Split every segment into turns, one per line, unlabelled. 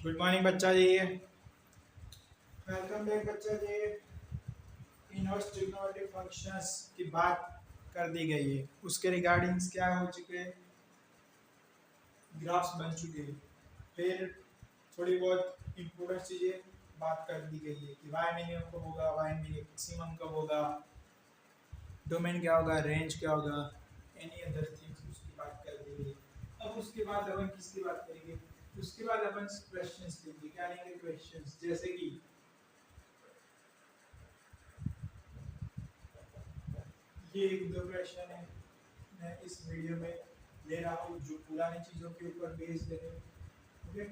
Good morning बच्चा जी। Welcome back बच्चा जी। Inverse trigonometric functions की बात कर दी गई है, उसके रिगार्डिंग्स क्या हो चुके हैं, ग्राफ्स बन चुके हैं। फिर थोड़ी बहुत इम्पोर्टेंट चीज़ें बात कर दी गई है कि वाई मिनिमम कब होगा, वाई मैक्सिमम कब होगा, डोमेन क्या होगा, रेंज क्या होगा, एनी अदर थिंग्स उसकी बात कर दी गई। अब उसके बाद अपन किसकी बात करेंगे? उसके बाद अपन क्वेश्चंस लेंगे। क्या लेंगे? क्वेश्चंस। जैसे कि ये एक दो क्वेश्चन है मैं इस वीडियो में ले रहा हूँ जो पुरानी चीज़ों के ऊपर बेस्ड है। ओके,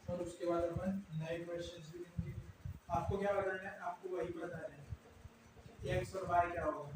और उसके बाद अपन नए क्वेश्चंस भी लेंगे। आपको क्या बताना है? आपको वही बताना है एक्स और वाई क्या होगा।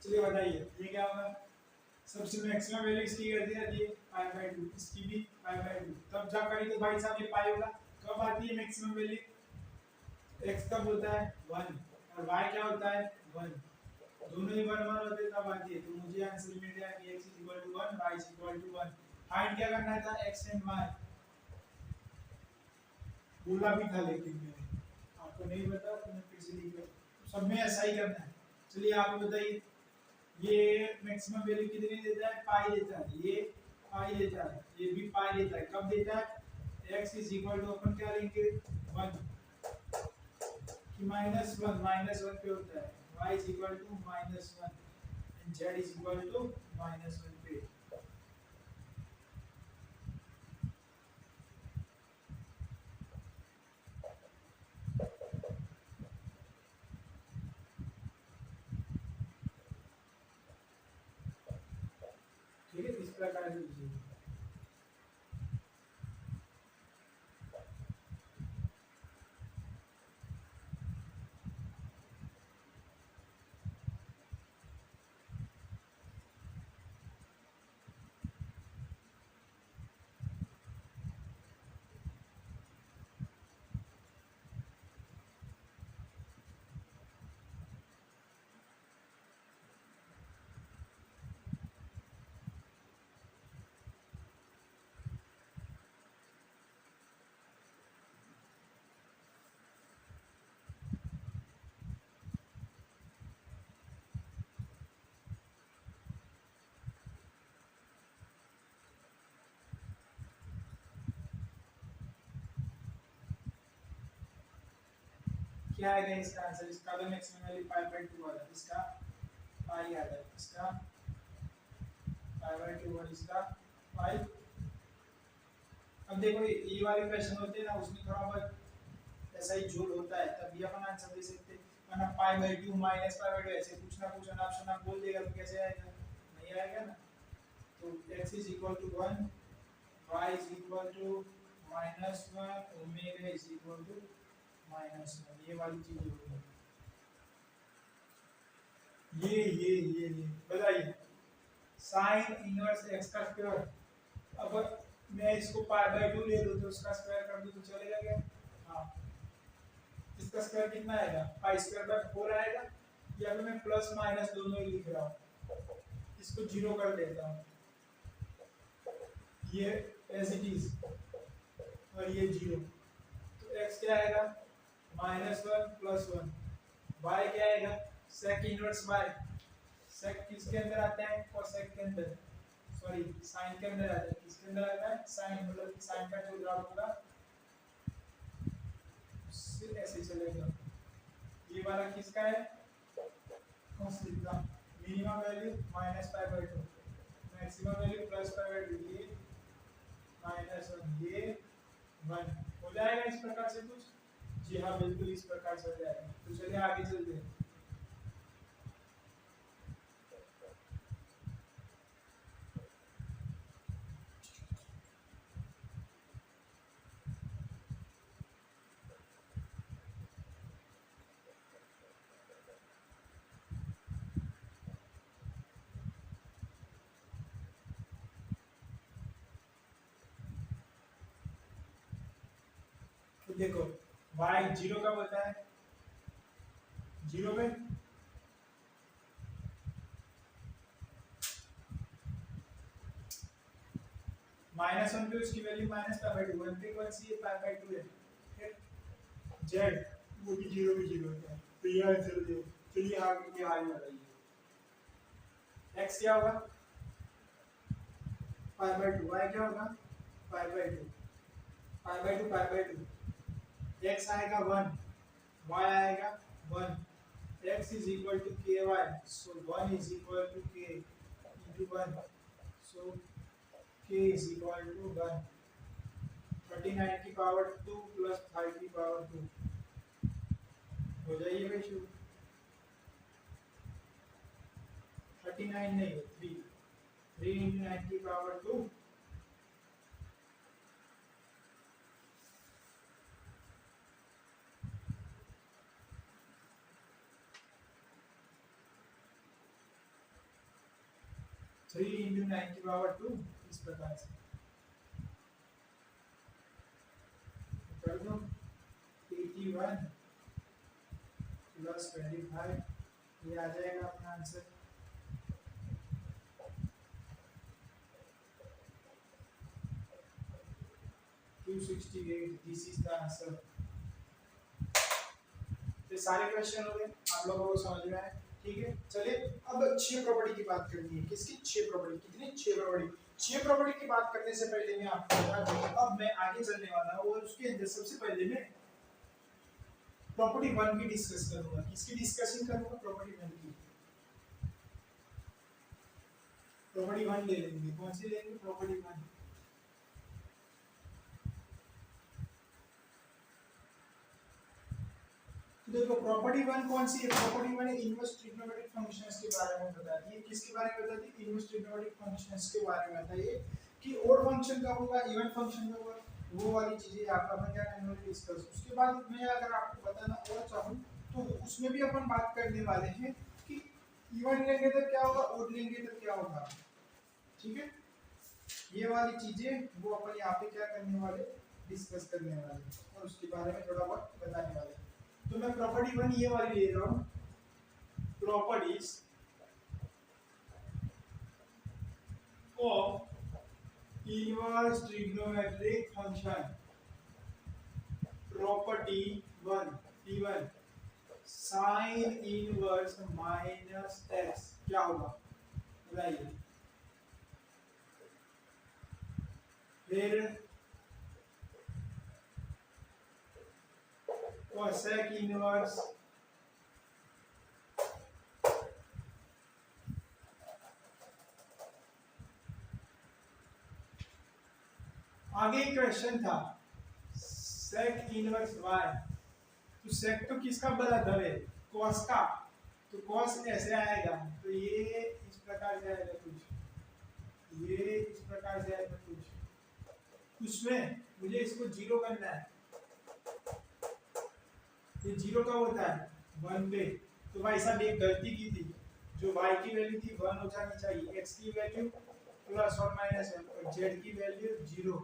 चलिए बताइए ये क्या होगा। सबसे मैक्सिमम वैल्यू इसकी कर दी जाती है पाई बाय 2, इसकी भी पाई बाय 2। तब जब करें तो भाई साहब ये पाई होगा। कब आती है मैक्सिमम वैल्यू? एक्स कब होता है? 1, और वाई क्या होता है? 1। दोनों ही 1 1 होते तब आती है। तो मुझे आंसर मिल गया कि x = 1, y = 1। फाइंड क्या करना था? x and y। बोला भी था लेकिन मैंने आपको नहीं बता तो मैं फिर से लिख रहा हूं। सब में ऐसा ही करना है। चलिए आप बताइए ये मैक्सिमम वैल्यू कितनी देता है? पाई देता है। ये पाई देता है, ये भी पाई देता है। कब देता है? x = अपन क्या लेंगे? 1 कि -1 -1 पे होता है। y = -1 एंड z = -1 पे। ठीक है, इस प्रकार से लीजिए। क्या आएगा इसका आंसर? इसका तो मैक्सिमम वैल्यू पाई बाय 2 आ रहा है, इसका पाई आ रहा है, इसका पाई बाय 2 और इसका पाई। अब देखो ये वाले क्वेश्चन होते हैं ना, उसमें थोड़ा बहुत ऐसा ही झोल होता है, तब भी अपन आंसर दे सकते हैं। वरना pi by 2 minus pi bye 2 ऐसे कुछ ना कुछ ऑप्शन आप बोल देगा तो कैसे आएगा? नहीं आएगा ना। तो x is equal to 1, y is equal to -1, omega is equal to -1, ये वाली चीज होगी। ये बताइए साइन इनवर्स x का स्क्वायर, अब मैं इसको पाई बाय 2 ले लूं तो उसका स्क्वायर कर दूं तो चलेगा क्या? हाँ, इसका स्क्वायर कितना आएगा? पाई स्क्वायर बाय 4 आएगा। या फिर मैं प्लस माइनस दोनों ही लिख रहा हूँ, इसको जीरो कर देता हूँ, ये एज इट इज और ये जीरो, तो x क्या आएगा? -1 + 1, y क्या आएगा? sec इनवर्स y, sec किसके अंदर आता है? cosec के अंदर, सॉरी sin के अंदर आता है। किसके अंदर आता है? sin, मतलब sin का जो ग्राफ होगा सिर्फ ऐसे चलेगा। ये वाला किसका है? cos का मिनिमम वैल्यू -π/2, मैक्सिमम वैल्यू +π/2, ये -1, ये 1 हो जाएगा इस प्रकार से कुछ। जी हाँ, बिल्कुल इस प्रकार से हो जाएगा। तो चलिए आगे चलते हैं। तो देखो y 0 कब होता है? 0 में -1 पे उसकी वैल्यू -π/2, 1 पे कौन सी है? π/2 है। फिर z वो भी 0 में 0 होता है, तो ये आंसर दे। चलिए आगे वाला x क्या होगा? π/2, y क्या होगा? π/2, π/2 x आएगा 1, y आएगा 1, x is equal to ky, so 1 is equal to k into 1, so k is equal to 1, 39 की पावर 2 plus 5 की पावर 2 हो जाइए भाई शुरू। 39 नहीं, 3 into 9 की पावर 2, थ्री इंटू 9 की पावर 2, इस प्रकार से कर दो। 81 प्लस 25, ये आ जाएगा अपना answer. This is the answer. ये सारे क्वेश्चन हो गए, आप लोगों को समझ में आए? ठीक है, चलिए अब 6 प्रॉपर्टी की बात करनी है। किसकी? 6 प्रॉपर्टी। कितनी? 6 प्रॉपर्टी। 6 प्रॉपर्टी की बात करने से पहले मैं आपको बता दूं, अब मैं आगे चलने वाला हूं और उसके अंदर सबसे पहले मैं प्रॉपर्टी 1 की डिस्कस करूंगा। किसकी डिस्कशन करूंगा? प्रॉपर्टी 1 की। प्रॉपर्टी 1 ले लेंगे। कौन सी लेंगे? प्रॉपर्टी 1। देखो प्रॉपर्टी 1 कौन सी है? प्रॉपर्टी 1 इनवर्स ट्रिग्नोमेट्रिक फंक्शंस के बारे में बताती है। किसके बारे में बताती है? इनवर्स ट्रिग्नोमेट्रिक फंक्शंस के बारे में बताइए कि ऑड फंक्शन कब होगा, इवन फंक्शन कब होगा, वो वाली चीजें आप अपन क्या करने वाले डिस्कस। उसके बाद मैं अगर आपको बताना और चाहूं तो उसमें भी अपन बात करने वाले हैं कि इवन लेंगे तो क्या होगा, ऑड लेंगे तो क्या होगा। ठीक है, ये वाली चीजें वो अपन यहाँ पे क्या करने वाले, डिस्कस करने वाले और उसके बारे में थोड़ा बहुत बताने वाले। तो मैं प्रॉपर्टी 1 ये वाली ले रहा हूँ, properties of inverse trigonometric function. Property 1 P1 sign inverse minus x क्या होगा बताइए। फिर cosec इनवर्स आगे क्वेश्चन था sec इनवर्स y, तो sec तो किसका बराबर है, cos का, तो cos ऐसे आएगा, तो ये इस प्रकार से आएगा कुछ, ये इस प्रकार से आएगा कुछ, उसमें मुझे इसको जीरो करना है, ये जीरो कब होता है 1 पे, तो भाई साहब एक गलती की थी, जो y की वैल्यू थी 1 हो जानी चाहिए, x की वैल्यू प्लस और माइनस और z की वैल्यू 0,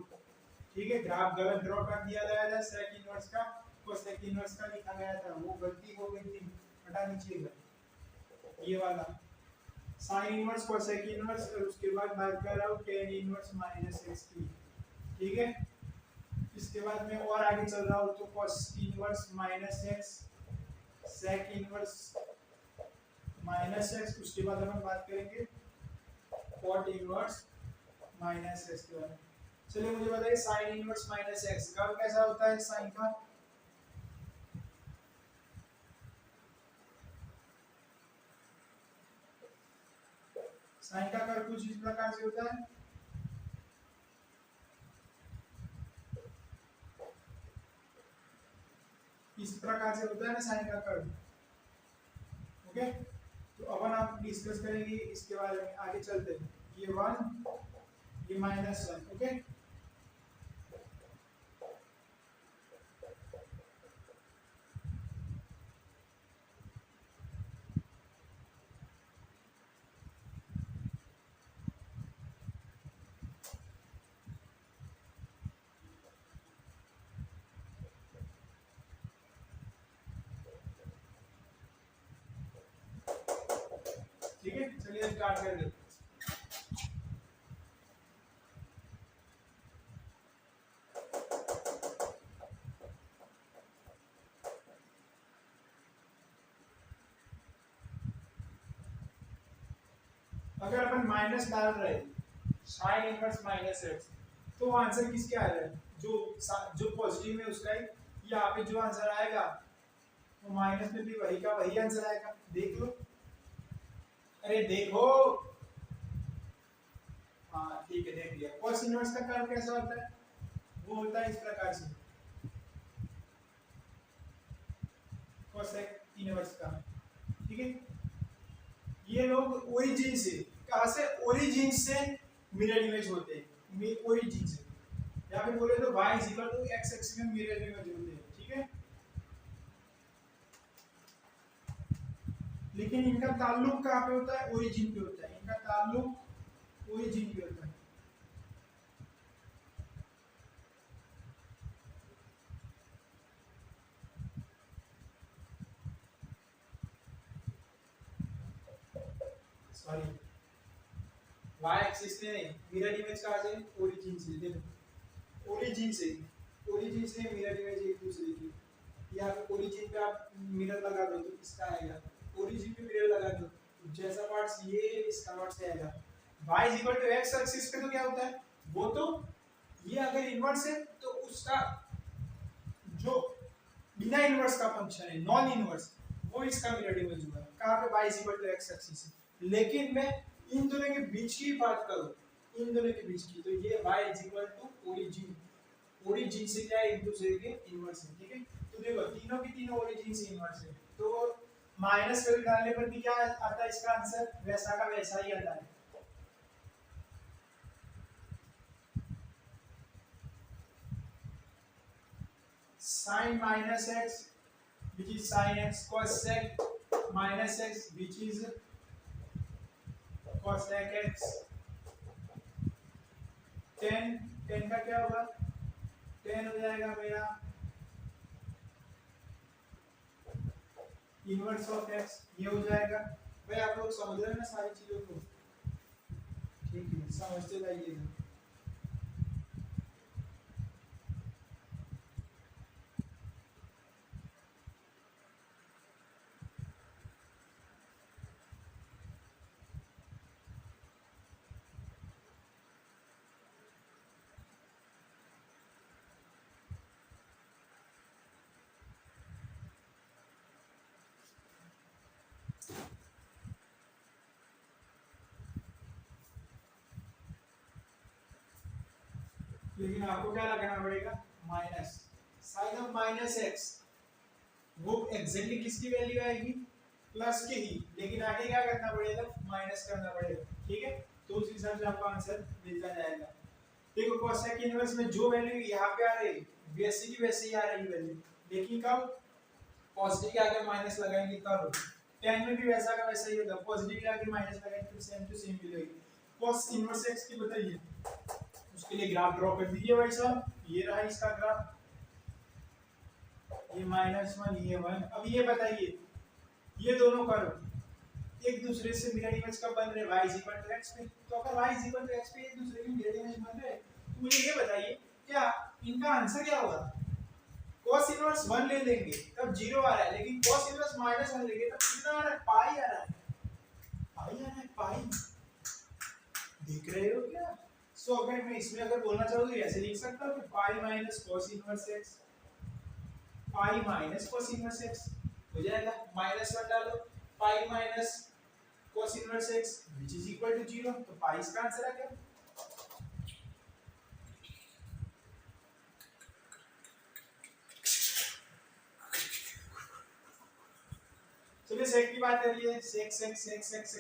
ठीक है। ग्राफ गलत ड्रॉ कर दिया गया था सेक इनवर्स का, कोसेक इनवर्स का लिखा गया था, वो गलती हो गई थी, हटानी चाहिए ये वाला साइन इनवर्स कोसेक इनवर्स, और उसके बाद बात कर रहा हूँ टेन इनवर्स माइनस एक्स की, ठीक है। इसके बाद मैं और आगे चल रहा हूँ, तो cos inverse minus x, sec inverse minus x, उसके बाद हम बात करेंगे cot इनवर्स माइनस एक्स के बारे में। चलिए मुझे बताइए sine inverse minus x curve कैसा होता है, साइन का कर्व कुछ इस प्रकार से होता है, इस प्रकार से होता है ना साइन का कर्व, ओके। तो अब हम डिस्कस करेंगे इसके बारे में, आगे चलते हैं, ये 1 ये -1, ओके। ठीक है, चलिए स्टार्ट करेंगे। अगर अपन माइनस डाल रहे साइन इनवर्स माइनस एक्स, तो आंसर किसके आ रहा है, जो पॉजिटिव है उसका ही, यहाँ पे जो आंसर आएगा वो माइनस में भी वही का वही आंसर आएगा, देख लो, अरे देखो, हाँ ठीक है देख लिया। cos इनवर्स का कर्व कैसा होता है, वो होता है इस प्रकार से, cosec इनवर्स का, ठीक है। ये लोग ओरिजिन से, कहां से, ओरिजिन से मिरर इमेज होते हैं, ओरिजिन से, या फिर बोले तो y x एक्सिस में मिरर इमेज होते हैं, ठीक है। लेकिन इनका ताल्लुक कहां पे होता है, ओरिजिन पे होता है, इनका ताल्लुक ओरिजिन पे होता है। सॉरी, y एक्सिस में नहीं, मिरर इमेज कहां से, ओरिजिन से, देखो ओरिजिन से मिरर इमेज एक दूसरे की, या फिर ओरिजिन पे आप मिरर लगा दो तो किसका आएगा, ओरिजिन पे मिरर लगा दो तो जैसा पार्ट्स ये इसका पार्ट से आएगा। y x एक्सिस पे तो क्या होता है, वो तो ये अगर इनवर्स है तो उसका जो बिना इनवर्स का फंक्शन है, नॉन इनवर्स, वो इसका मिरर इमेज हुआ है, कहां पे y x एक्सिस है। लेकिन मैं इन दोनों के बीच की बात करूं, इन दोनों के बीच की, तो ये y ओरिजिन, ओरिजिन से क्या है, एक दूसरे के इनवर्स है, ठीक है। तो देखो तीनों की तीनों ओरिजिन से इनवर्स है, तो माइनस वैल्यू डालने पर भी क्या आता है, इसका आंसर वैसा का वैसा ही आता है। sin minus x which is sin x, cos sec minus x which is cosec x, tan का क्या होगा, tan हो जाएगा मेरा इनवर्स ऑफ x, ये हो जाएगा। भाई आप लोग समझ रहे हैं ना सारी चीजों को, ठीक है, समझते जाइएगा। लेकिन आपको क्या लगाना पड़ेगा, minus sine of minus x, वो एग्जैक्टली किसकी वैल्यू आएगी, प्लस की ही, लेकिन आगे क्या करना पड़ेगा, माइनस करना पड़ेगा, ठीक है। तो उस हिसाब से आपका आंसर मिलता जाएगा। देखो कोसेक इनवर्स में जो वैल्यू यहाँ पे आ रही वैसी की वैसी ही आ रही वैल्यू, लेकिन कब, पॉजिटिव के आगे माइनस लगाएंगे तब। tan में भी वैसा का वैसा ही होगा, पॉजिटिव के आगे माइनस लगाएंगे तो सेम टू सेम मिलेगी। cos इनवर्स x की बताइए, उसके लिए ग्राफ ड्रॉ कर दीजिए भाई साहब, ये रहा इसका ग्राफ, ये -1 ये 1। अब ये बताइए ये दोनों कर्व एक दूसरे से मिरर इमेज कब बन रहे, y x पे, तो अगर y x पे एक दूसरे की मिरर इमेज बन रहे तो मुझे ये बताइए क्या इनका आंसर क्या होगा। cos इनवर्स 1 ले लेंगे तब 0 आ रहा है, लेकिन cos इनवर्स -1 लेंगे तब कितना आ रहा है, पाई आ रहा है, पाई आ रहा है, पाई, देख रहे हो क्या। सो अगर मैं इसमें अगर बोलना चाहूँ तो ऐसे लिख सकता हूँ कि pi minus cos inverse x, pi minus cos inverse x हो जाएगा, -1 डालो, pi minus cos inverse x which is equal to 0, तो पाई इसका आंसर आ गया। चलिए सेक की बात कर लिए, सेक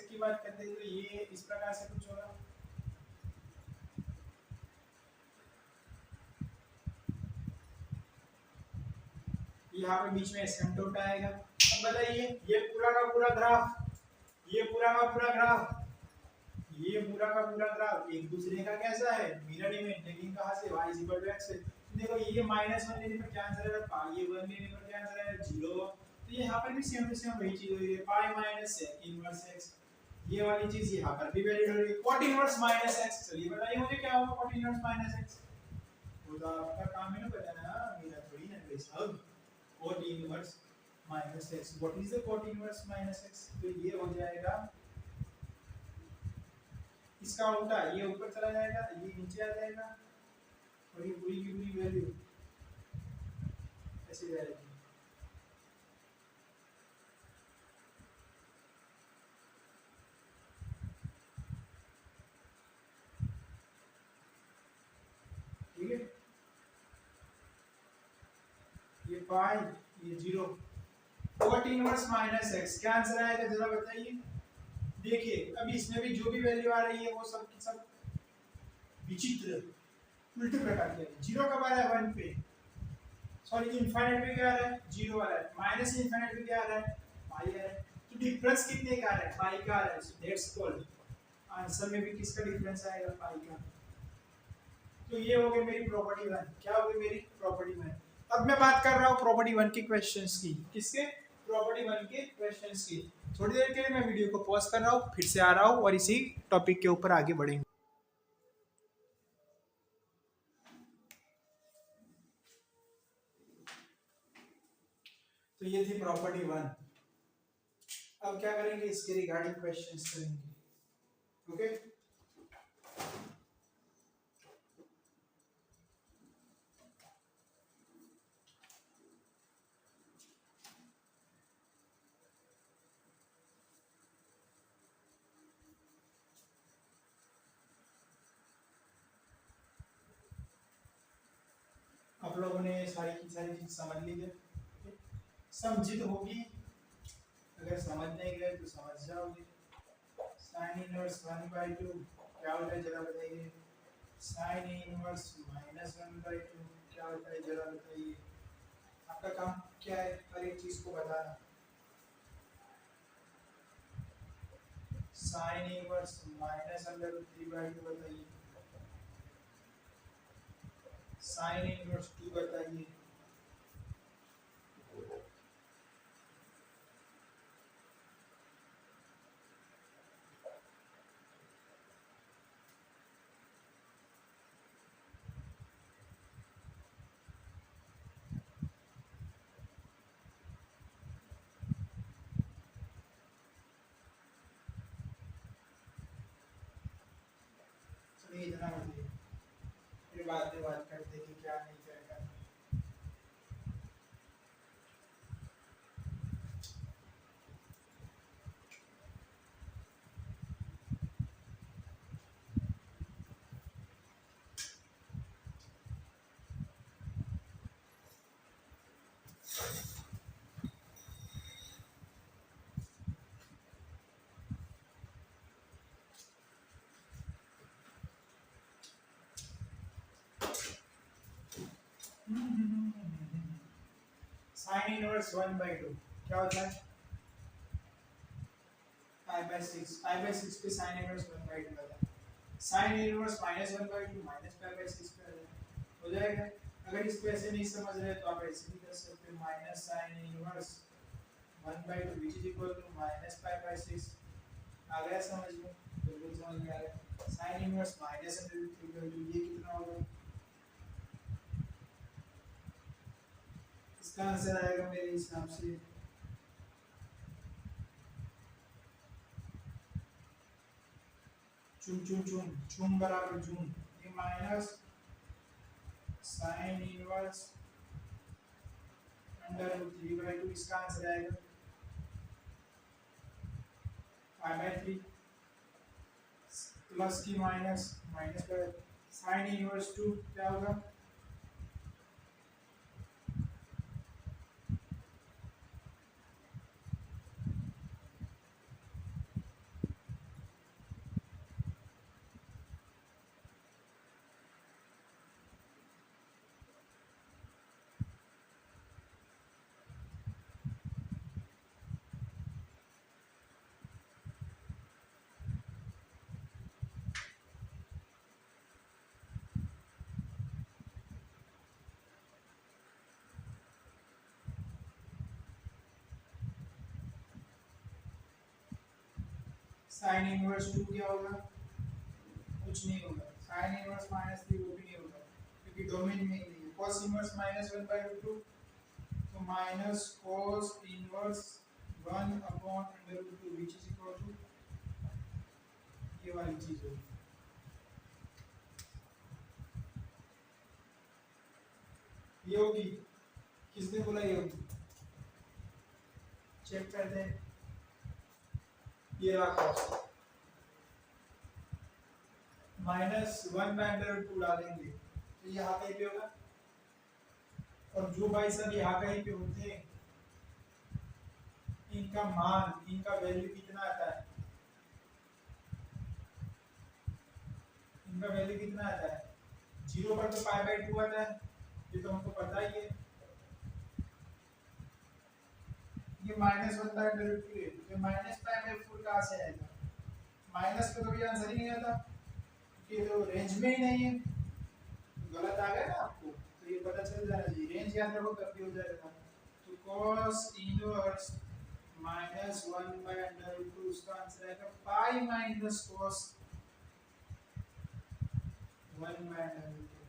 की बात करते हैं तो ये इस प्रकार से कुछ होगा। यहाँ पे बीच में एसिम्पटोट आएगा। अब बताइए ये पूरा का पूरा ग्राफ, ये पूरा का पूरा ग्राफ, ये पूरा का पूरा ग्राफ एक दूसरे का कैसा है, मिरर इमेज, लेकिन कहाँ से, y x से। देखो ये -1 लेने पर क्या आंसर आएगा, पाई, ये 1 लेने पर क्या आंसर आएगा 0। तो यहाँ पर भी सेम टू सेम वही चीज हो रही है, pi minus sec inverse x, ये वाली चीज यहाँ पर भी वैलिड हो रही है। cot इनवर्स -x, चलिए बताइए मुझे क्या होगा cot इनवर्स -x, वो तो आपका काम है ना बताना, मेरा थोड़ी ना भाई साहब। cot inverse -x, what is the cot inverse -x, तो ये हो जाएगा इसका उल्टा, ये ऊपर चला जाएगा, ये नीचे आ जाएगा, और ये पूरी की पूरी वैल्यू ऐसे जाएगी। ठीक है, ये पाई, ये 0, cot इनवर्स -x, क्या आंसर आएगा जरा बताइए। देखिए अब इसमें भी जो भी वैल्यू आ रही है वो सब की सब विचित्र उल्टे प्रकार की है। 0 कब आ रहा है 1 पे, सॉरी इनफाइनाइट पे क्या आ रहा है 0 आ रहा है, माइनस इनफाइनाइट पे क्या आ रहा है पाई आ रहा है, तो डिफरेंस कितने का आ रहा है, पाई का आ रहा है, सो दैट्स कॉल्ड, आंसर में भी किसका डिफरेंस आएगा, पाई का। तो ये हो गई मेरी प्रॉपर्टी 1, क्या हो गई मेरी प्रॉपर्टी 1। अब मैं बात कर रहा हूँ प्रॉपर्टी 1 के क्वेश्चंस की, किसके, प्रॉपर्टी 1 के क्वेश्चंस की। थोड़ी देर के लिए मैं वीडियो को पॉज कर रहा हूँ, फिर से आ रहा हूँ और इसी टॉपिक के ऊपर आगे बढ़ेंगे। तो ये थी प्रॉपर्टी 1। अब क्या करेंगे, इसके रिगार्डिंग क्वेश्चंस करेंगे, ओके। आप लोगों ने सारी की सारी चीज समझ ली है, समझी तो होगी, अगर समझ नहीं गए तो समझ जाओगे। साइन इनवर्स 1/2 क्या होता है जरा बताइए, साइन इनवर्स -1/2 क्या होता है जरा बताइए। आपका काम क्या है, हर एक चीज को बताना। साइन इनवर्स -√3/2 बताइए, साइन इनवर्स 2 बताइए, चलिए इतना बताइए, फिर बाद में बात करते हैं कि क्या नहीं करेगा। साइन इनवर्स 1/2 क्या होता है? पाई बाई सिक्स पे साइन इनवर्स 1/2 आता है। साइन इनवर्स -1/2 -पाई/6 पे आ जाएगा, हो जाएगा। अगर इसको ऐसे नहीं समझ रहे तो आप ऐसे भी कर सकते हो, minus sine inverse 1/2 which is equal to -पाई/6। आ गया समझ में? बिल्कुल समझ में आ गया। साइन इनवर्स -√3/2 ये कितना होगा? इसका आंसर आएगा मेरे हिसाब से चुन चुन चुन चुन बराबर चुन, ये माइनस साइन इनवर्स √3/2 इसका आंसर आएगा पाई/3 प्लस की माइनस माइनस पर साइन इनवर्स 2 क्या होगा? साइन इनवर्स 2 क्या होगा? कुछ नहीं होगा। साइन इनवर्स -3 वो भी नहीं होगा क्योंकि डोमेन में ही नहीं है। cos इनवर्स -1/2 तो minus cos inverse 1/√2 which is equal to ये वाली चीज होगी। ये होगी, किसने बोला ये होगी? चेक करते हैं। ये रहा cos -1/√2 डालेंगे तो यहाँ कहीं पे होगा, और जो भाई सब यहाँ कहीं पे होते हैं इनका मान, इनका वैल्यू कितना आता है? इनका वैल्यू कितना आता है? 0 पर तो पाई/2 आता है, ये तो हमको पता ही है। ये -1/√2 है, तो -पाई/4 कहाँ से आएगा? माइनस का कभी आंसर ही नहीं आता कि तो रेंज में ही नहीं है, तो गलत आ गया ना आपको, तो ये पता चल जाना चाहिए। रेंज याद रखो तब भी हो जाएगा। तो cos इनवर्स -1/√2 उसका आंसर आएगा पाई माइनस cos 1/√2,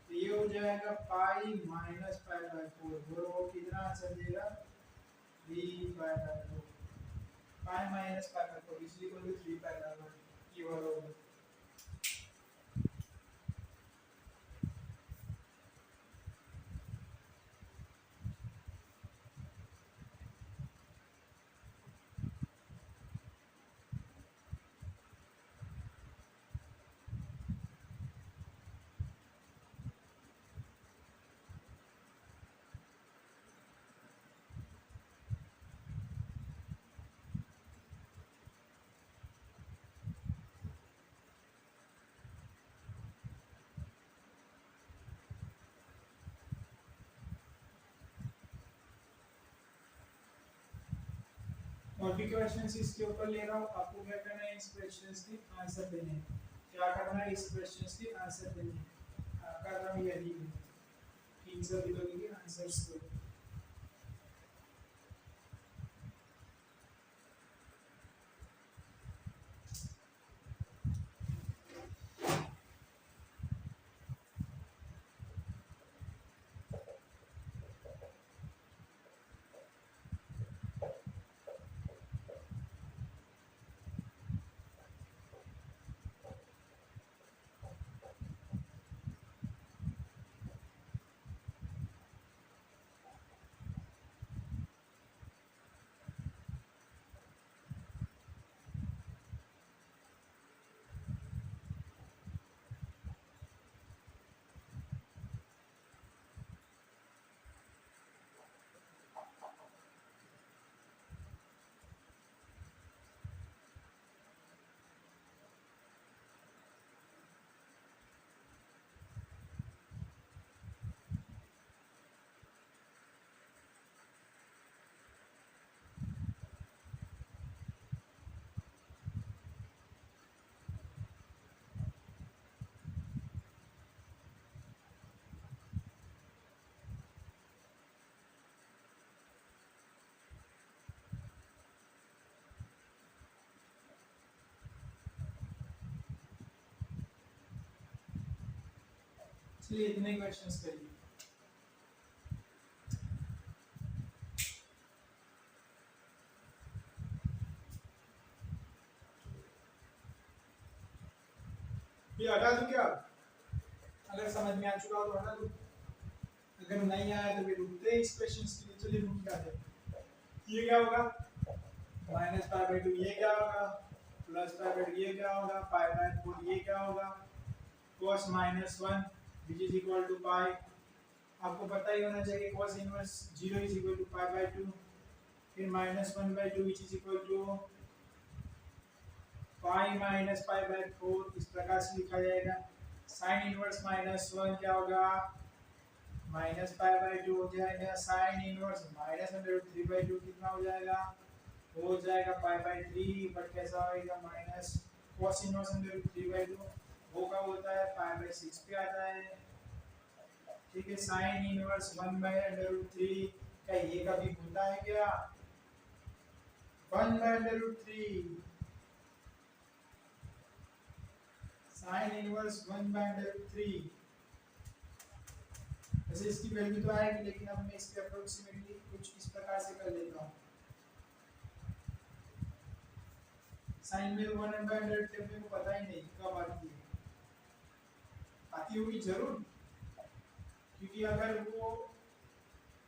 तो ये हो जाएगा पाई माइनस पाई/4। बोलो कितना आंसर देगा? 3/4 पाई माइनस पाई/4 इसलिए कोई 3/4 ये वाला होगा। और भी क्वेश्चंस इसके ऊपर ले रहा हूँ, आपको क्या करना है? इस क्वेश्चंस के आंसर देने हैं। क्या करना है? इस क्वेश्चंस के आंसर देने हैं। कर रहा हूँ यही 300 किलो के आंसर्स दो। चलिए इतने क्वेश्चंस करिए। ये हटा दूं क्या? अगर समझ में आ चुका हो तो हटा दूं, अगर नहीं आया तो फिर रुकते हैं इस क्वेश्चंस के लिए। चलिए रुक जाते हैं। ये क्या होगा? Minus pi by two. ये क्या होगा? Plus pi by two. ये क्या होगा? Pi by 4। ये क्या होगा? cos minus 1 which is equal to pi. आपको पता ही होना चाहिए cos inverse 0 is equal to pi by 2। फिर minus 1 by 2 which is equal to pi minus pi by 4। इस प्रकार से लिखा जाएगा। साइन इनवर्स माइनस 1 क्या होगा? माइनस पाई बाई 2 हो जाएगा। Sine inverse minus under root 3 by 2 कितना हो जाएगा? हो जाएगा पाई बाई 3। बट कैसा होगा? Minus cos inverse under root 3 by 2 वो कब होता है? पाई बाई 6 पे आता है। ठीक है। Sine inverse 1 by under root 3 क्या ये कभी होता है क्या? 1 by under root 3। Sine inverse 1 by under root 3। वैसे इसकी वैल्यू तो आएगी, लेकिन अब मैं इसके अप्रोक्सीमेटली कुछ इस प्रकार से कर लेता हूँ। साइन में 1 बाय अंडर रूट 3 मेरे को पता ही नहीं कब आती है। आती होगी जरूर, क्योंकि अगर वो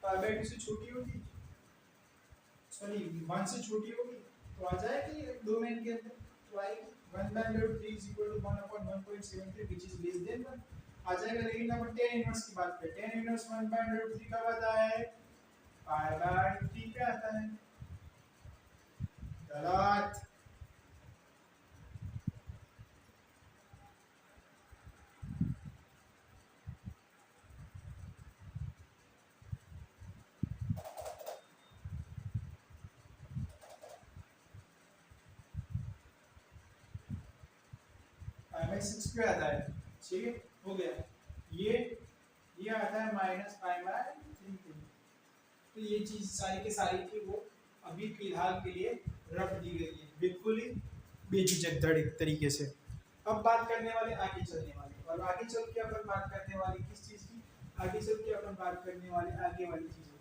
पाई बाई 2 से छोटी होगी, सॉरी 1 से छोटी होगी, तो आ जाएगी डोमेन के अंदर। तो आएगी 1 by under root 3 is equal to 1 upon 1.73 which is less than 1 आ जाएगा। लेकिन अब tan इनवर्स की बात करें। tan inverse 1 by under root 3 कब आता है? पाई बाय 3 पे आता है। गलत। पाई बाय 6 पे आता है। ठीक है, हो गया। ये आता है माइनस पाई बाय 3 पे। तो ये चीज सारी के सारी की वो अभी फिलहाल के लिए रख दी गई है, बिल्कुल ही बेझिझक तरीके से। अब बात करने वाले आगे चलने वाले, और आगे चल के अपन बात करने वाले किस चीज की? आगे चल के अपन बात करने वाले आगे वाली चीजों की।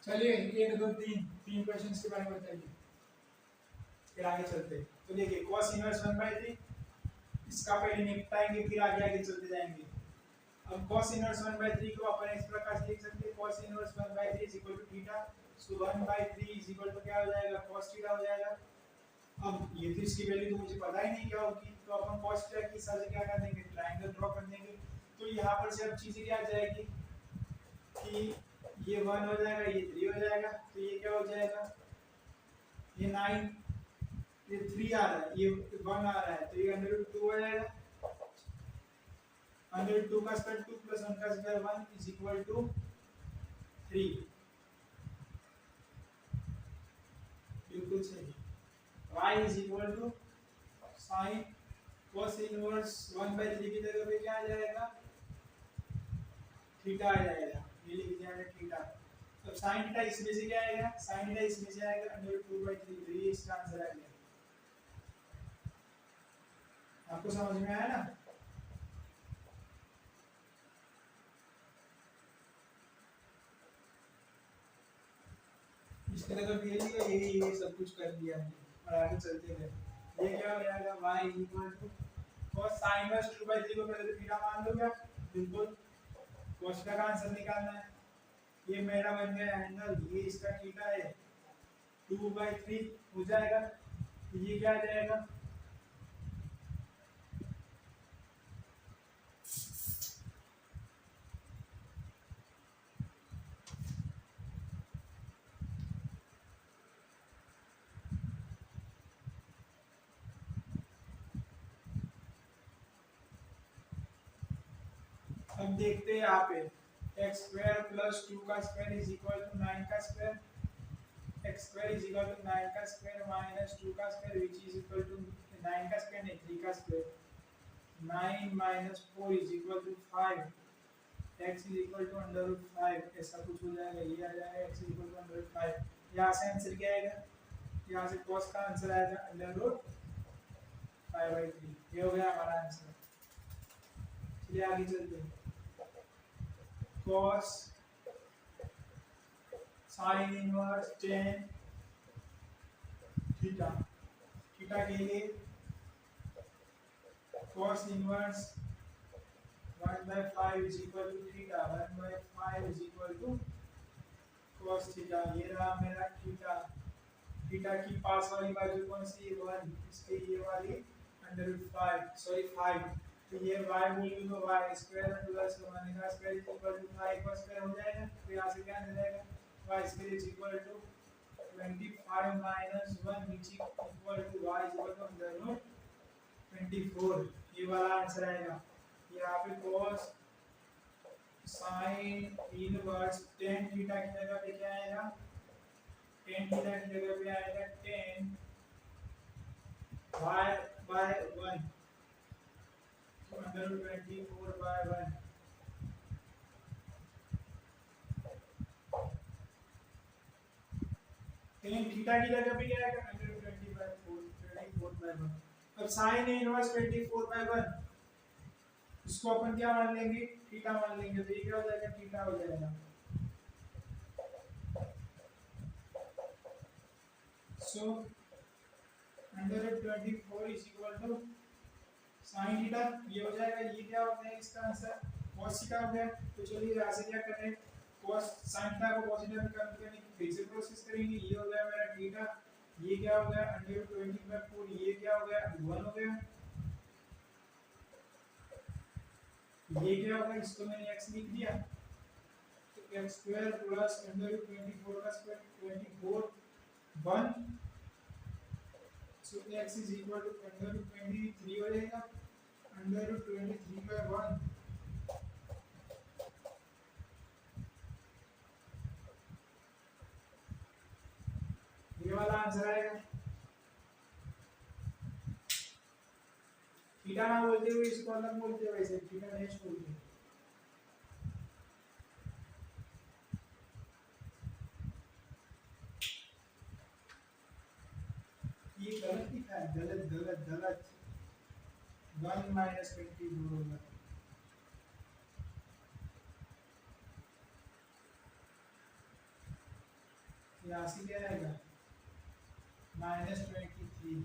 चलिए 1 2 3 क्वेश्चंस के बारे में बताइए, फिर आगे चलते हैं। तो देखिए cos इनवर्स 1 बाय 3 इसका पहले निपटाएंगे, फिर आगे आगे चलते जाएंगे। अब cos इनवर्स 1 बाय 3 को अपन इस प्रकार से लिख सकते हैं। cos inverse 1 by 3 is equal to theta. So 1 by 3 is equal to क्या हो जाएगा? cos थीटा हो जाएगा। अब ये तो इसकी वैल्यू तो मुझे पता ही नहीं क्या होगी, तो अपन cos थीटा की हिसाब से क्या कर देंगे? ट्रायंगल ड्रॉ कर देंगे। तो यहाँ पर से अब चीजें क्या आ जाएगी? कि ये 1 हो जाएगा, ये 3 हो जाएगा, तो ये क्या हो जाएगा, ये 9, ये 3 आ रहा है, ये 1 आ रहा है, तो ये √2 हो जाएगा। √2 का स्क्वायर 2 + 1 का स्क्वायर 1 = 3। बिल्कुल सही। y = sin cos इनवर्स 1/3 की जगह पे क्या आ जाएगा, थीटा आ जाएगा, ये लिख दिया है थीटा। तो sin थीटा इसमें से क्या आएगा, sin थीटा इसमें से आएगा √2/3, तो ये इसका आंसर आ गया। आपको समझ में आया ना? इसके लिए तो भेज दिया, ये सब कुछ कर दिया और आगे चलते गए। ये क्या हो जाएगा, y = cos sin इनवर्स 2/3 को पहले तो थीटा मान लो क्या, बिल्कुल। cos का आंसर निकालना है, ये मेरा बन गया एंगल, ये इसका थीटा है, 2/3 हो जाएगा, तो ये क्या आ जाएगा, हम देखते हैं यहाँ पे x² + 2 का स्क्वायर = 9 का स्क्वायर, x² = 9 का स्क्वायर - 2 का square which is equal to 9 का स्क्वायर नहीं 3 का स्क्वायर, 9 - 4 = 5, x =√5, ऐसा कुछ हो जाएगा, ये आ जाएगा x =√5। यहाँ से आंसर क्या आएगा, यहाँ से cos का आंसर आएगा √5/3, ये हो गया हमारा आंसर। चलिए आगे चलते हैं। cos sin inverse 10 theta, theta के लिए cos inverse 1/5 = theta, 1/5 = cos theta. ये रहा मेरा थीटा, थीटा की पास वाली बाजू कौन सी है, 1, इसके ये वाली √5 तो ये y बोलिए तो y² + 1 का स्क्वायर = 5 का स्क्वायर हो जाएगा, तो यहाँ से क्या आ जाएगा, y² = 25 - 1 which = y √24, ये वाला आंसर आएगा। यहाँ पे cos sin इनवर्स 10 थीटा की जगह पे क्या आएगा, 10 थीटा की जगह पे आएगा 10 y/1 √24/1। थीटा की जगह पे क्या आएगा, √20/4 अब sin इनवर्स 24/1 इसको अपन क्या मान लेंगे, थीटा मान लेंगे, तो ये क्या हो जाएगा, थीटा हो जाएगा। सो √24 = sin थीटा, ये हो जाएगा, ये क्या हो गया इसका आंसर, cos थीटा हो गया। तो चलिए यहाँ से क्या करें, cos sin थीटा को cos थीटा में कन्वर्ट करने की फिर से प्रोसेस करेंगे। ये हो गया मेरा थीटा, ये क्या हो गया √20/4, ये क्या हो गया 1 हो गया, ये क्या होगा, इसको मैंने x लिख दिया, तो x² + √24 का स्क्वायर 24 1, so x = √23 हो जाएगा, √23/1 ये वाला आंसर आएगा। थीटा ना बोलते हुए इसको अलग बोलते हैं, वैसे थीटा नहीं बोलते। ये गलत लिखा है, गलत गलत गलत, 1 - 24 होगा। यहाँ से क्या आएगा, -23।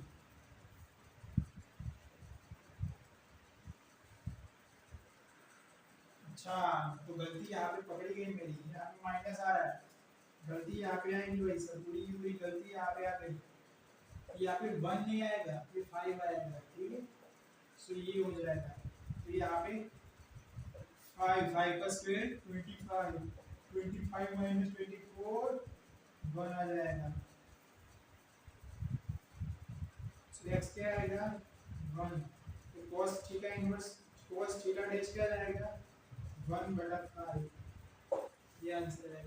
अच्छा, तो गलती यहाँ पे पकड़ी गई मेरी, यहाँ पे माइनस आ रहा है, गलती यहाँ पे आएगी, वैसे पूरी की पूरी गलती यहाँ पे आ गई। यहाँ पे 1 नहीं आएगा, ये 5 आएगा, ठीक है। सो ये हो जाएगा, तो यहाँ पे 5 का स्क्वायर 25, 25 माइनस 24 1 आ जाएगा। x क्या आएगा 1। तो cos theta inverse cos theta dash क्या आएगा 1/5। ये आंसर है।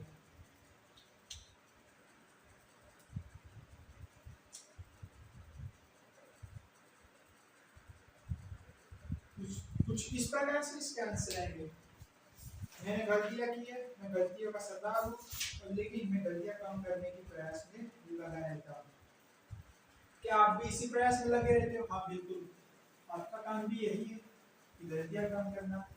कुछ इस प्रकार से इसके आंसर आएंगे। मैंने गलतियां की है, मैं गलतियों का सरदार हूँ, और लेकिन मैं गलतियां कम करने की प्रयास में लगा रहता हूँ। क्या आप भी इसी प्रयास में लगे रहते हो? हाँ बिल्कुल, आपका काम भी यही है कि गलतियां कम करना।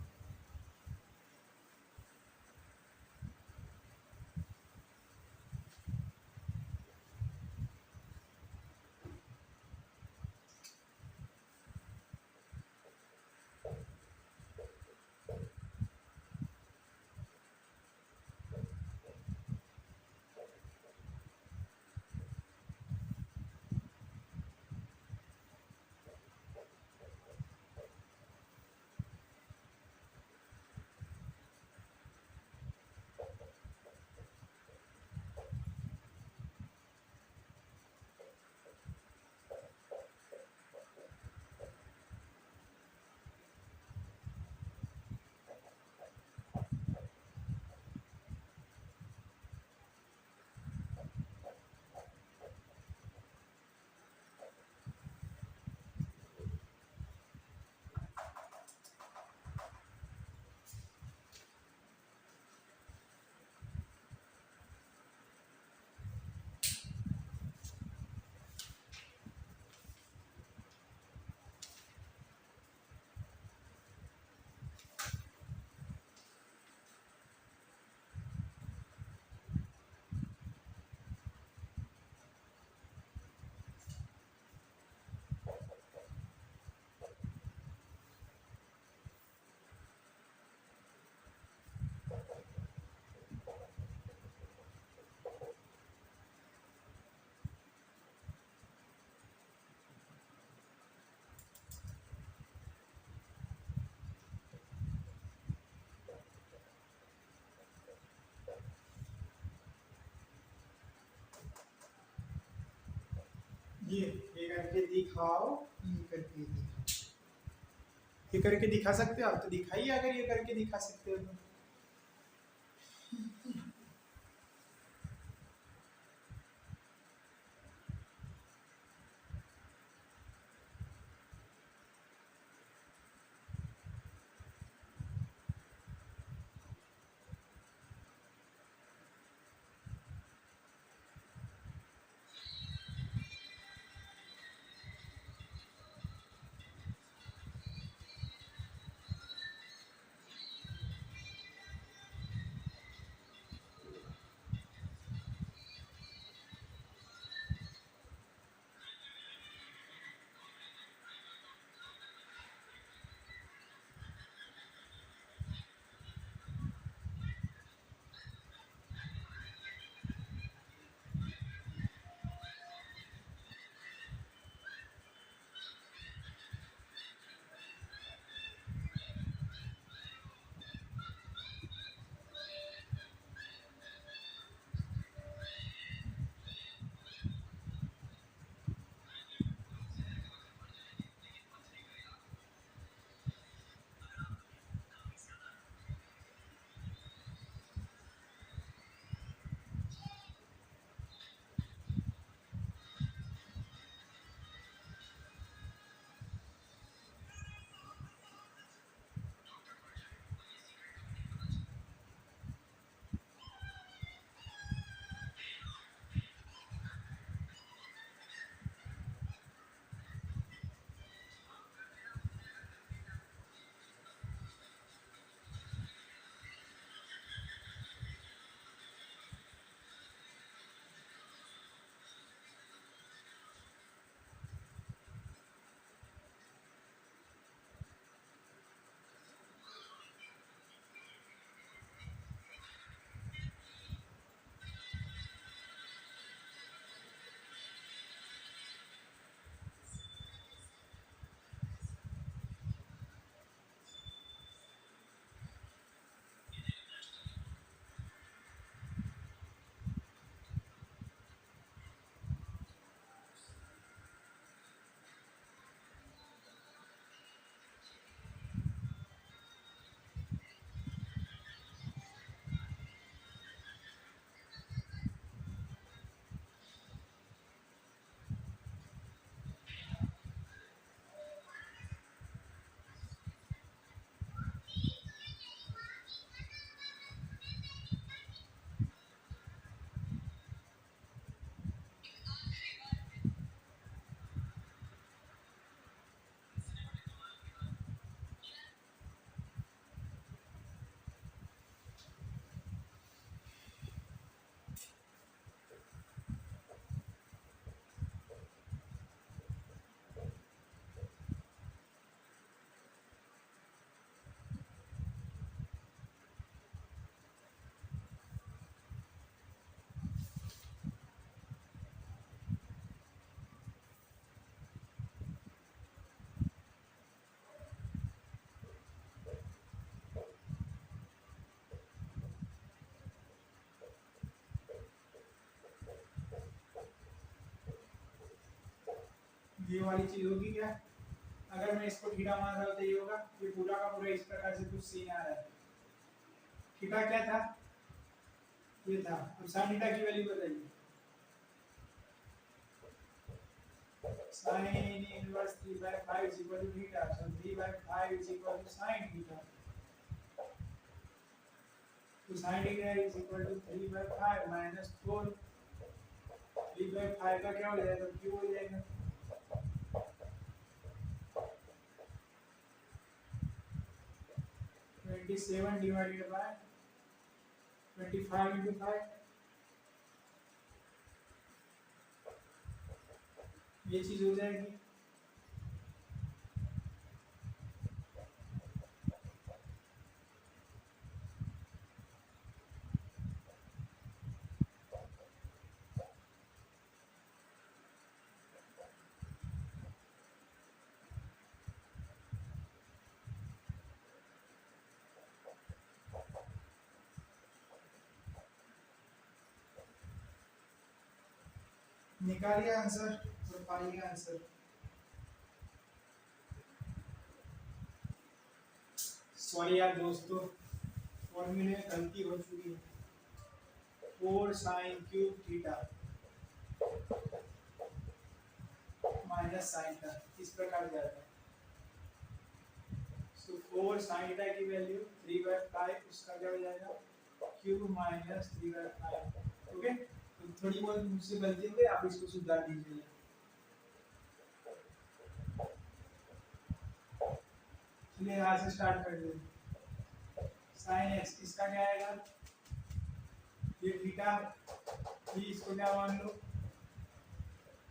ये करके दिखाओ, ये करके दिखाओ। ये करके दिखा सकते हो आप? तो दिखाइए, अगर ये करके दिखा सकते हो तो। ये वाली चीज होगी क्या? अगर मैं इसको थीटा मान रहा हूँ तो ये होगा, ये पूरा का पूरा इस प्रकार से कुछ सीन आ रहा है। थीटा क्या था? ये था। अब साइन थीटा की वैल्यू बताइए। Sine inverse 3/5 is equal to theta, so 3/5 is equal to sine theta. तो sine theta is equal to 3/5 minus 4। 3/5 का क्या हो जाएगा? क्यों हो जाएगा? 27 divided by 25 into 5, ये चीज हो जाएगी। निकालिए आंसर और पाइए आंसर। सॉरी यार दोस्तों, फॉर्मूले में गलती हो चुकी है। 4 sine cube theta minus sine था, इस प्रकार जाता है। सो 4 साइन थीटा की वैल्यू 3/5, उसका क्या हो जाएगा? Cube minus 3/5। ओके, तो थोड़ी बहुत मुझसे गलती हो गई, आप इसको सुधार दीजिए। चलिए यहाँ से स्टार्ट कर देते। साइन एक्स इसका क्या आएगा? ये थीटा, ये इसको क्या मान लो,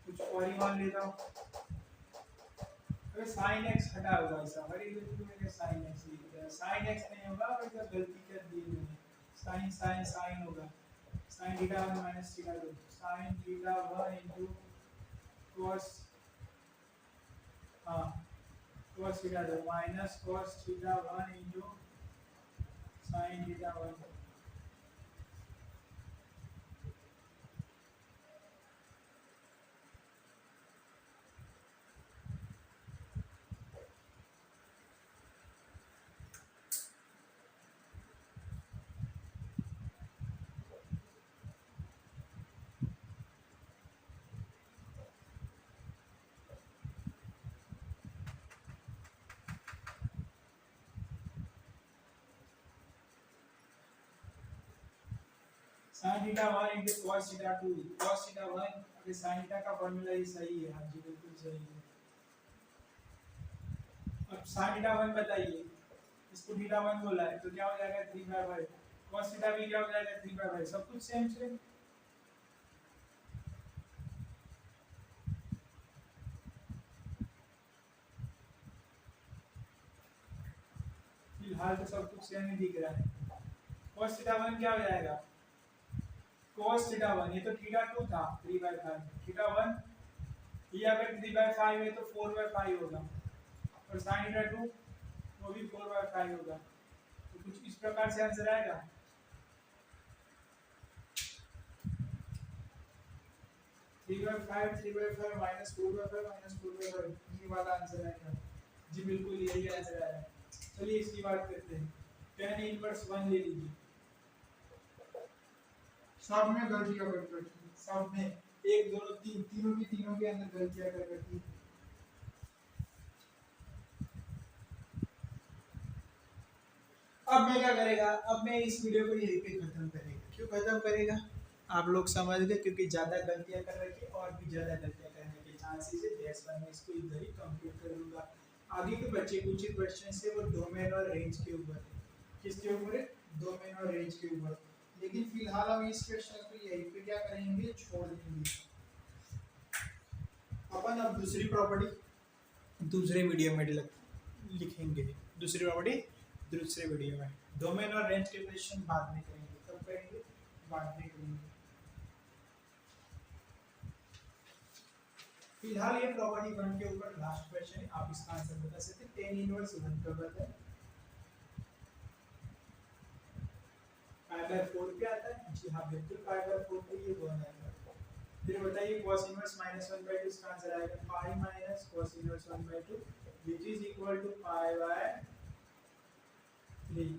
कुछ और ही मान लेता हूँ। अरे साइन एक्स हटा होगा ऐसा, हरी गलती में साइन एक्स लिख दिया। साइन एक्स नहीं होगा, और इधर गलती कर दी मैंने। साइन साइन साइन होगा। Sine theta 1 minus theta 2, sine theta 1 into cos, हाँ cos theta 2 minus cos theta 1 into sine theta 1। sin theta 1 into cos theta 2, cos theta 1, अभी sin थीटा का फार्मूला ही सही है। हाँ जी बिल्कुल सही है। अब sin थीटा 1 बताइए, इसको थीटा 1 बोला है तो क्या हो जाएगा? 3/5। cos थीटा भी क्या हो जाएगा? 3/5। सब कुछ सेम सेम। फिलहाल तो सब कुछ सेम ही दिख रहा है। cos थीटा 1 क्या हो जाएगा? cos थीटा 1, ये तो थीटा 2 था 3/5, थीटा 1 ये अगर 3/5 है तो 4/5 होगा, और sin थीटा 2 वो भी 4/5 होगा। तो कुछ इस प्रकार से आंसर आएगा। 3/5 3/5 माइनस 4/5 माइनस 4/5, ये वाला आंसर आएगा। जी बिल्कुल यही आंसर आया। चलिए इसकी बात करते हैं। tan इनवर्स 1 ले लीजिए। सब में गलतियां कर रखी, सब में 1 2 3 तीनों के अंदर गलतियां कर रखी। अब मैं क्या करेगा? अब मैं इस वीडियो को यहीं पे खत्म करेगा। क्यों खत्म करेगा? आप लोग समझ गए, क्योंकि ज्यादा गलतियां कर रखी और भी ज्यादा गलतियां करने के चांसेस है। दैट्स व्हाई मैं इसको इधर ही कंप्लीट कर दूंगा। आगे के बच्चे कुछ ही क्वेश्चन है वो डोमेन और रेंज के ऊपर है। किसके ऊपर है? डोमेन और रेंज के ऊपर। लेकिन फिलहाल हम इस क्वेश्चन को यहीं पे क्या करेंगे? छोड़ देंगे। अपन अब दूसरी प्रॉपर्टी दूसरे वीडियो में लिखेंगे। दूसरी प्रॉपर्टी दूसरे वीडियो में। डोमेन और रेंज के क्वेश्चन बाद में करेंगे। कब करेंगे? बाद में करेंगे। फिलहाल ये प्रॉपर्टी 1 के ऊपर लास्ट क्वेश्चन है, आप इसका आंसर बता सकते हैं। tan इनवर्स 1 का बता है, पाई बाय 4 पे आता है। जी हाँ बिल्कुल, पाई बाय 4 पे ये 1 आएगा। फिर बताइए cos इनवर्स -1/2 इसका आंसर आएगा pi minus cos inverse 1/2 which is equal to pi by 3।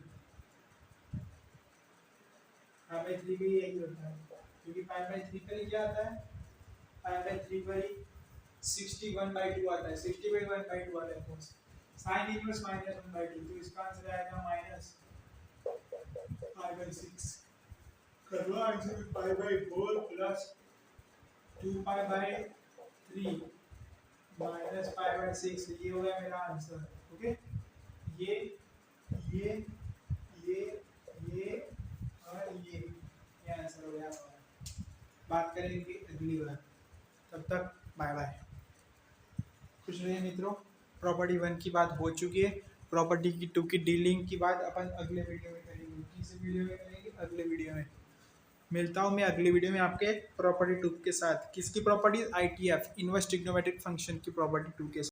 Pi by 3 भी यही होता है क्योंकि पाई बाय 3 पर ही क्या आता है, पाई बाय 3 पर ही 61/2 आता है, 60/1/2 आता है cos sin इनवर्स -1/2 तो इसका आंसर आएगा माइनस पाई बाय 6। कर लो answer pi by 4 plus 2 pi by 3 minus pi by 6, ये हो गया मेरा आंसर। ओके, ये ये ये ये और ये आंसर हो गया हमारा। बात करेंगे अगली बार, तब तक बाय बाय, खुश रहिए मित्रों। प्रॉपर्टी 1 की बात हो चुकी है, प्रॉपर्टी 2 की डीलिंग की बात अपन अगले वीडियो में करेंगे। किस वीडियो में करेंगे? अगले वीडियो में। मिलता हूँ मैं अगली वीडियो में आपके प्रॉपर्टी 2 के साथ। किसकी property? ITF, inverse trigonometric function की प्रॉपर्टी 2 के साथ।